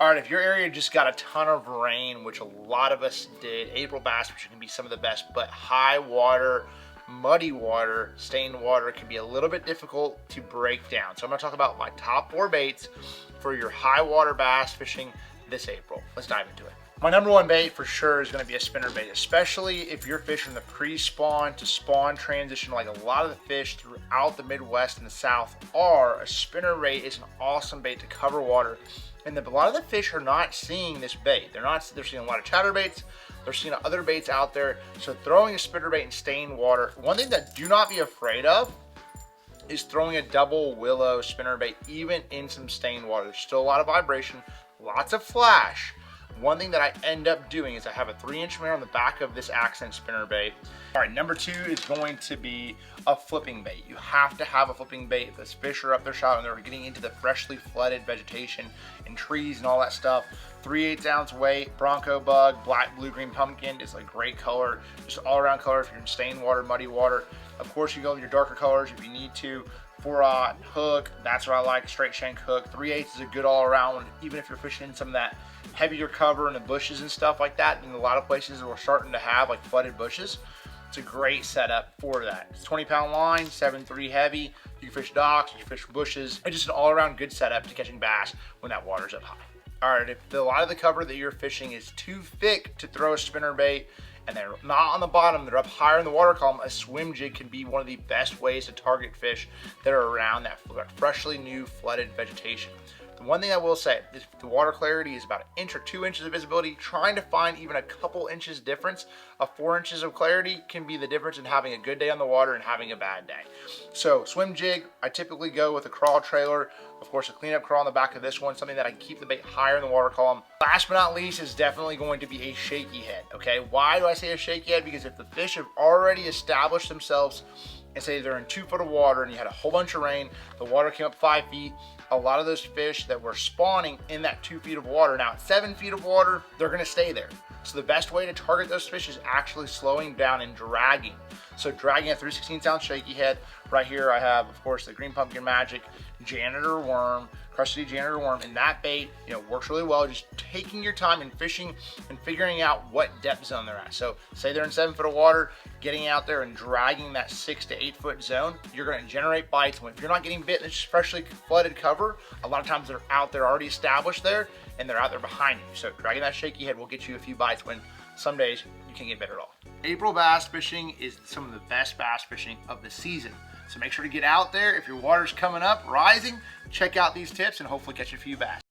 All right, if your area just got a ton of rain, which a lot of us did, April bass fishing can be some of the best, but high water, muddy water, stained water can be a little bit difficult to break down. So I'm gonna talk about my top 4 baits for your high water bass fishing this April. Let's dive into it. My number 1 bait for sure is gonna be a spinner bait, especially if you're fishing the pre-spawn to spawn transition like a lot of the fish throughout the Midwest and the South are. A spinner bait is an awesome bait to cover water. And a lot of the fish are not seeing this bait. They're seeing a lot of chatterbaits. They're seeing other baits out there. So throwing a spinner bait in stained water, one thing that do not be afraid of is throwing a double willow spinner bait even in some stained water. There's still a lot of vibration, lots of flash. One thing that I end up doing is I have a 3-inch mirror on the back of this accent spinner bait. All right, number 2 is going to be a flipping bait. You have to have a flipping bait if those fish are up their shot and they're getting into the freshly flooded vegetation and trees and all that stuff. 3/8 ounce weight, bronco bug, black, blue, green pumpkin is a great color, just all around color if you're in stained water, muddy water. Of course, you go with your darker colors if you need to. 4/0 hook, that's what I like, straight shank hook. 3/8 is a good all around one, even if you're fishing in some of that heavier cover in the bushes and stuff like that. In a lot of places we're starting to have like flooded bushes. It's a great setup for that. It's 20-pound line, 7.3 heavy. You can fish docks, you can fish bushes. It's just an all-around good setup to catching bass when that water's up high. All right, if a lot of the cover that you're fishing is too thick to throw a spinner bait and they're not on the bottom, they're up higher in the water column, a swim jig can be one of the best ways to target fish that are around that freshly new flooded vegetation. The one thing I will say is if the water clarity is about 1 inch or 2 inches of visibility, trying to find even a couple inches difference, a 4 inches of clarity can be the difference in having a good day on the water and having a bad day. So swim jig, I typically go with a crawl trailer. Of course, a cleanup crawl on the back of this one, something that I can keep the bait higher in the water column. Last but not least is definitely going to be a shaky head, okay? Why do I say a shaky head? Because if the fish have already established themselves and say they're in 2 foot of water and you had a whole bunch of rain, the water came up 5 feet, a lot of those fish that were spawning in that 2 feet of water, now at 7 feet of water, they're gonna stay there. So the best way to target those fish is actually slowing down and dragging. So dragging a 3/16 ounce shaky head. Right here I have, of course, the Green Pumpkin Magic Janitor Worm, Crusty Janitor Worm, and that bait, works really well. Just taking your time and fishing and figuring out what depth zone they're at. So say they're in 7 foot of water, getting out there and dragging that 6 to 8 foot zone, you're gonna generate bites. If you're not getting bit in this freshly flooded cover, a lot of times they're out there already established there and they're out there behind you. So dragging that shaky head will get you a few bites when some days you can't get bit at all. April bass fishing is some of the best bass fishing of the season. So make sure to get out there. If your water's coming up, rising, check out these tips and hopefully catch a few bass.